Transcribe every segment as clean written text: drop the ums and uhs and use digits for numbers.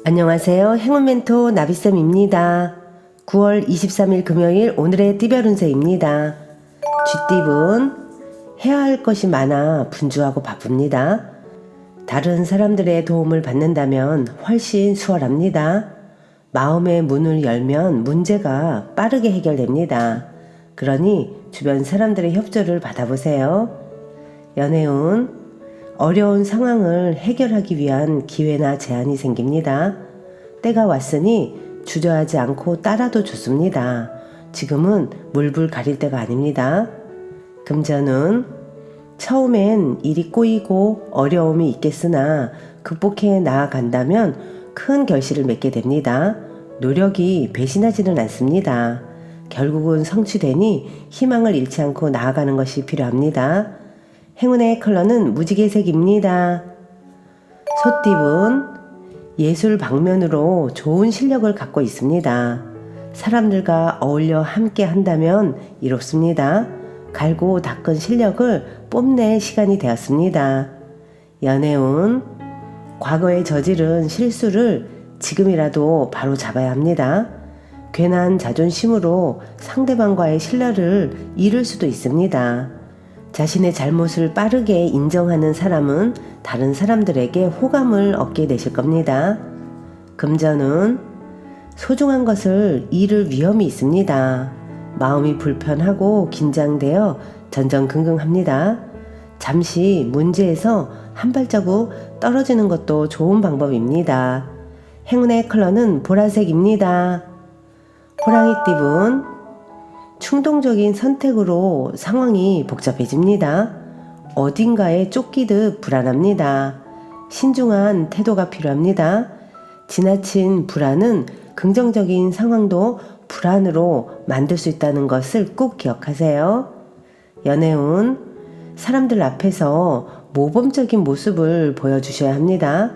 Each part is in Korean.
안녕하세요. 행운 멘토 나비쌤입니다. 9월 23일 금요일 오늘의 띠별 운세입니다. 쥐띠분 해야 할 것이 많아 분주하고 바쁩니다. 다른 사람들의 도움을 받는다면 훨씬 수월합니다. 마음의 문을 열면 문제가 빠르게 해결됩니다. 그러니 주변 사람들의 협조를 받아보세요. 연애운 어려운 상황을 해결하기 위한 기회나 제안이 생깁니다. 때가 왔으니 주저하지 않고 따라도 좋습니다. 지금은 물불 가릴 때가 아닙니다. 금전은 처음엔 일이 꼬이고 어려움이 있겠으나 극복해 나아간다면 큰 결실을 맺게 됩니다. 노력이 배신하지는 않습니다. 결국은 성취되니 희망을 잃지 않고 나아가는 것이 필요합니다. 행운의 컬러는 무지개색입니다. 소띠분 예술 방면으로 좋은 실력을 갖고 있습니다. 사람들과 어울려 함께 한다면 이롭습니다. 갈고 닦은 실력을 뽐낼 시간이 되었습니다. 연애운 과거에 저지른 실수를 지금이라도 바로 잡아야 합니다. 괜한 자존심으로 상대방과의 신뢰를 잃을 수도 있습니다. 자신의 잘못을 빠르게 인정하는 사람은 다른 사람들에게 호감을 얻게 되실 겁니다. 금전은 소중한 것을 잃을 위험이 있습니다. 마음이 불편하고 긴장되어 전전긍긍합니다. 잠시 문제에서 한 발자국 떨어지는 것도 좋은 방법입니다. 행운의 컬러는 보라색입니다. 호랑이띠분 충동적인 선택으로 상황이 복잡해집니다. 어딘가에 쫓기듯 불안합니다. 신중한 태도가 필요합니다. 지나친 불안은 긍정적인 상황도 불안으로 만들 수 있다는 것을 꼭 기억하세요. 연애운 사람들 앞에서 모범적인 모습을 보여주셔야 합니다.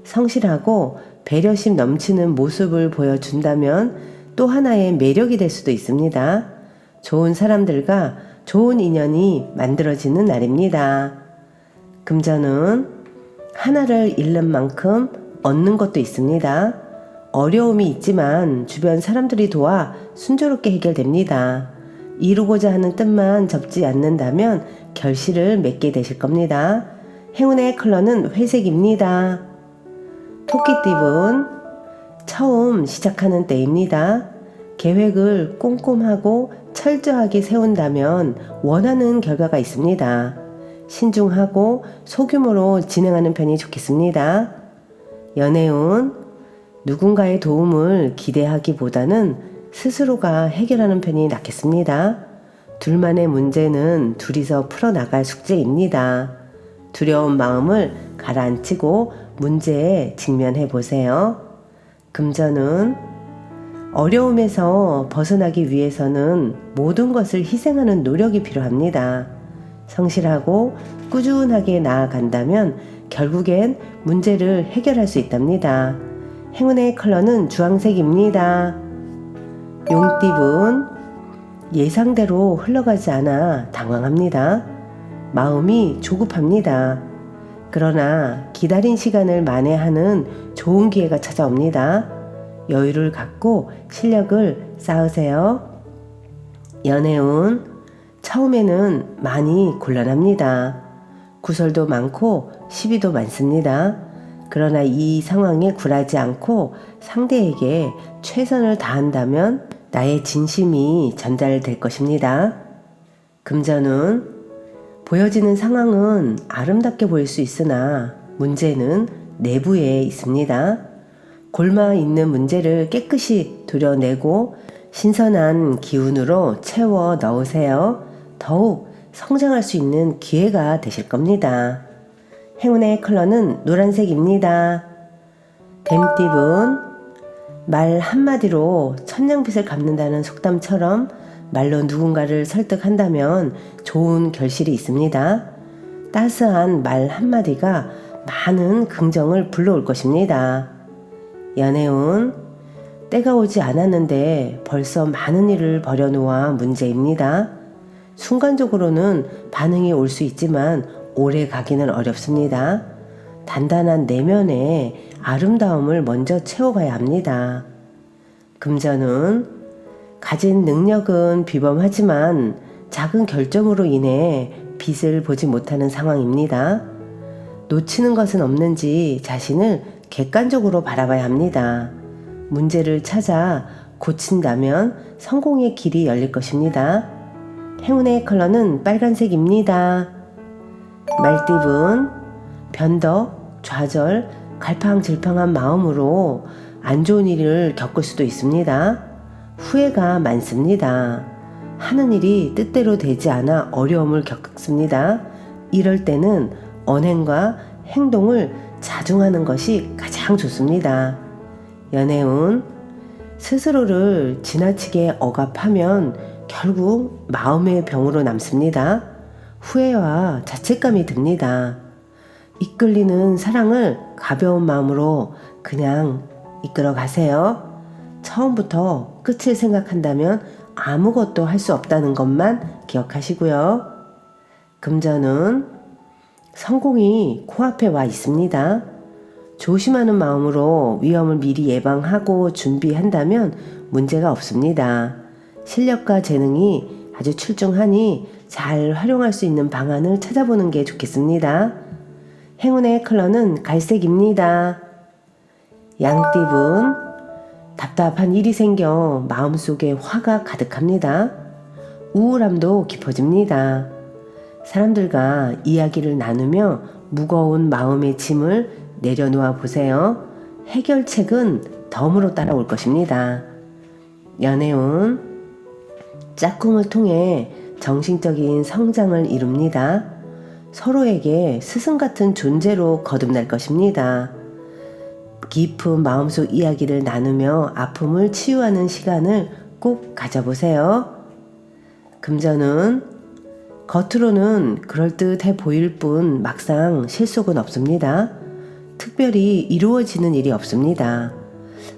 성실하고 배려심 넘치는 모습을 보여준다면 또 하나의 매력이 될 수도 있습니다. 좋은 사람들과 좋은 인연이 만들어지는 날입니다. 금전은 하나를 잃는 만큼 얻는 것도 있습니다. 어려움이 있지만 주변 사람들이 도와 순조롭게 해결됩니다. 이루고자 하는 뜻만 접지 않는다면 결실을 맺게 되실 겁니다. 행운의 컬러는 회색입니다. 토끼띠분 처음 시작하는 때입니다. 계획을 꼼꼼하고 철저하게 세운다면 원하는 결과가 있습니다. 신중하고 소규모로 진행하는 편이 좋겠습니다. 연애운 누군가의 도움을 기대하기보다는 스스로가 해결하는 편이 낫겠습니다. 둘만의 문제는 둘이서 풀어나갈 숙제입니다. 두려운 마음을 가라앉히고 문제에 직면해 보세요. 금전은 어려움에서 벗어나기 위해서는 모든 것을 희생하는 노력이 필요합니다. 성실하고 꾸준하게 나아간다면 결국엔 문제를 해결할 수 있답니다. 행운의 컬러는 주황색입니다. 용띠분 예상대로 흘러가지 않아 당황합니다. 마음이 조급합니다. 그러나 기다린 시간을 만회하는 좋은 기회가 찾아옵니다. 여유를 갖고 실력을 쌓으세요. 연애운 처음에는 많이 곤란합니다. 구설도 많고 시비도 많습니다. 그러나 이 상황에 굴하지 않고 상대에게 최선을 다한다면 나의 진심이 전달될 것입니다. 금전운 보여지는 상황은 아름답게 보일 수 있으나 문제는 내부에 있습니다. 골마 있는 문제를 깨끗이 도려내고 신선한 기운으로 채워 넣으세요. 더욱 성장할 수 있는 기회가 되실 겁니다. 행운의 컬러는 노란색입니다. 뱀띠분 말 한마디로 천냥빚을 갚는다는 속담처럼 말로 누군가를 설득한다면 좋은 결실이 있습니다. 따스한 말 한마디가 많은 긍정을 불러올 것입니다. 연애운 때가 오지 않았는데 벌써 많은 일을 벌여놓아 문제입니다. 순간적으로는 반응이 올 수 있지만 오래 가기는 어렵습니다. 단단한 내면의 아름다움을 먼저 채워가야 합니다. 금전운, 가진 능력은 비범하지만 작은 결정으로 인해 빛을 보지 못하는 상황입니다. 놓치는 것은 없는지 자신을 객관적으로 바라봐야 합니다. 문제를 찾아 고친다면 성공의 길이 열릴 것입니다. 행운의 컬러는 빨간색입니다. 말띠분, 변덕, 좌절, 갈팡질팡한 마음으로 안 좋은 일을 겪을 수도 있습니다. 후회가 많습니다. 하는 일이 뜻대로 되지 않아 어려움을 겪습니다. 이럴 때는 언행과 행동을 자중하는 것이 가장 좋습니다. 연애운, 스스로를 지나치게 억압하면 결국 마음의 병으로 남습니다. 후회와 자책감이 듭니다. 이끌리는 사랑을 가벼운 마음으로 그냥 이끌어 가세요. 처음부터 끝을 생각한다면 아무것도 할 수 없다는 것만 기억하시고요. 금전운, 성공이 코앞에 와 있습니다. 조심하는 마음으로 위험을 미리 예방하고 준비한다면 문제가 없습니다. 실력과 재능이 아주 출중하니 잘 활용할 수 있는 방안을 찾아보는 게 좋겠습니다. 행운의 컬러는 갈색입니다. 양띠분, 답답한 일이 생겨 마음속에 화가 가득합니다. 우울함도 깊어집니다. 사람들과 이야기를 나누며 무거운 마음의 짐을 내려놓아 보세요. 해결책은 덤으로 따라올 것입니다. 연애운, 짝꿍을 통해 정신적인 성장을 이룹니다. 서로에게 스승 같은 존재로 거듭날 것입니다. 깊은 마음속 이야기를 나누며 아픔을 치유하는 시간을 꼭 가져보세요. 금전운, 겉으로는 그럴듯해 보일 뿐 막상 실속은 없습니다. 특별히 이루어지는 일이 없습니다.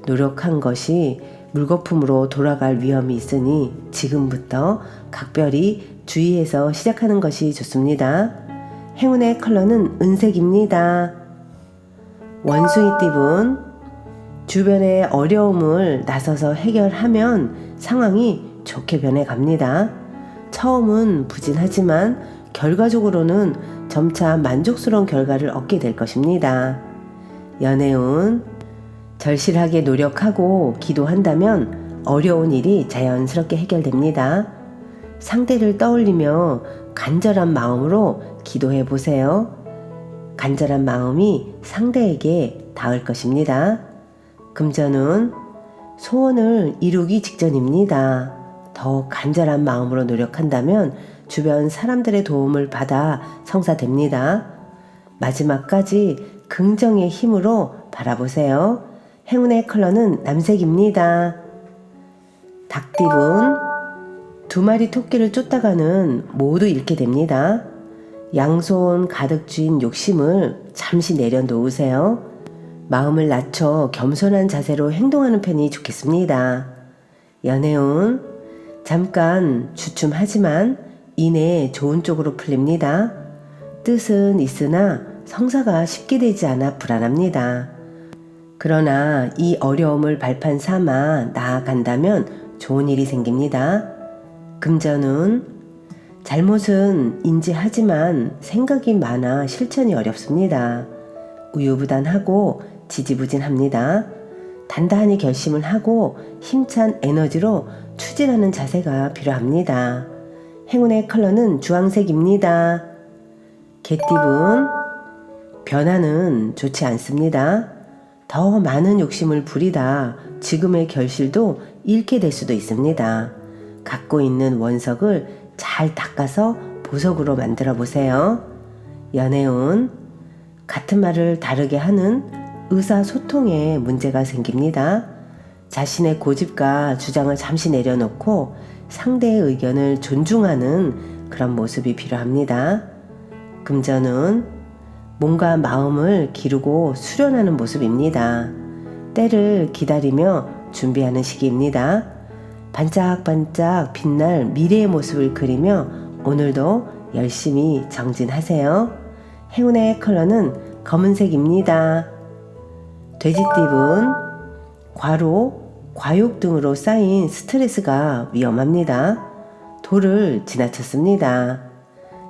노력한 것이 물거품으로 돌아갈 위험이 있으니 지금부터 각별히 주의해서 시작하는 것이 좋습니다. 행운의 컬러는 은색입니다. 원숭이띠분, 주변의 어려움을 나서서 해결하면 상황이 좋게 변해갑니다. 처음은 부진하지만 결과적으로는 점차 만족스러운 결과를 얻게 될 것입니다. 연애운, 절실하게 노력하고 기도한다면 어려운 일이 자연스럽게 해결됩니다. 상대를 떠올리며 간절한 마음으로 기도해 보세요. 간절한 마음이 상대에게 닿을 것입니다. 금전운, 소원을 이루기 직전입니다. 더 간절한 마음으로 노력한다면 주변 사람들의 도움을 받아 성사됩니다. 마지막까지 긍정의 힘으로 바라보세요. 행운의 컬러는 남색입니다. 닭띠분, 두 마리 토끼를 쫓다가는 모두 잃게 됩니다. 양손 가득 쥔 욕심을 잠시 내려놓으세요. 마음을 낮춰 겸손한 자세로 행동하는 편이 좋겠습니다. 연애운, 잠깐 주춤하지만 이내 좋은 쪽으로 풀립니다. 뜻은 있으나 성사가 쉽게 되지 않아 불안합니다. 그러나 이 어려움을 발판 삼아 나아간다면 좋은 일이 생깁니다. 금전운, 잘못은 인지하지만 생각이 많아 실천이 어렵습니다. 우유부단하고 지지부진합니다. 단단히 결심을 하고 힘찬 에너지로 추진하는 자세가 필요합니다. 행운의 컬러는 주황색입니다. 개띠분, 변화는 좋지 않습니다. 더 많은 욕심을 부리다 지금의 결실도 잃게 될 수도 있습니다. 갖고 있는 원석을 잘 닦아서 보석으로 만들어 보세요. 연애운, 같은 말을 다르게 하는 의사소통에 문제가 생깁니다. 자신의 고집과 주장을 잠시 내려놓고 상대의 의견을 존중하는 그런 모습이 필요합니다. 금전운, 몸과 마음을 기르고 수련하는 모습입니다. 때를 기다리며 준비하는 시기입니다. 반짝반짝 빛날 미래의 모습을 그리며 오늘도 열심히 정진하세요. 행운의 컬러는 검은색입니다. 돼지띠은 과로, 과욕 등으로 쌓인 스트레스가 위험합니다. 도를 지나쳤습니다.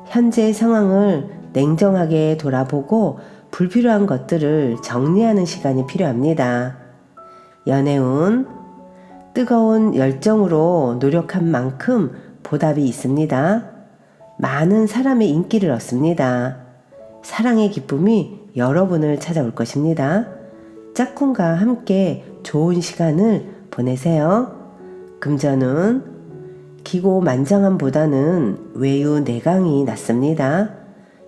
현재의 상황을 냉정하게 돌아보고 불필요한 것들을 정리하는 시간이 필요합니다. 연애운 뜨거운 열정으로 노력한 만큼 보답이 있습니다. 많은 사람의 인기를 얻습니다. 사랑의 기쁨이 여러분을 찾아올 것입니다. 짝꿍과 함께 좋은 시간을 보내세요. 금전운 기고만장함보다는 외유내강이 낫습니다.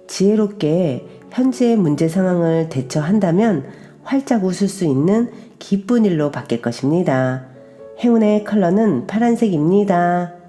지혜롭게 현재의 문제 상황을 대처한다면 활짝 웃을 수 있는 기쁜 일로 바뀔 것입니다. 행운의 컬러는 파란색입니다.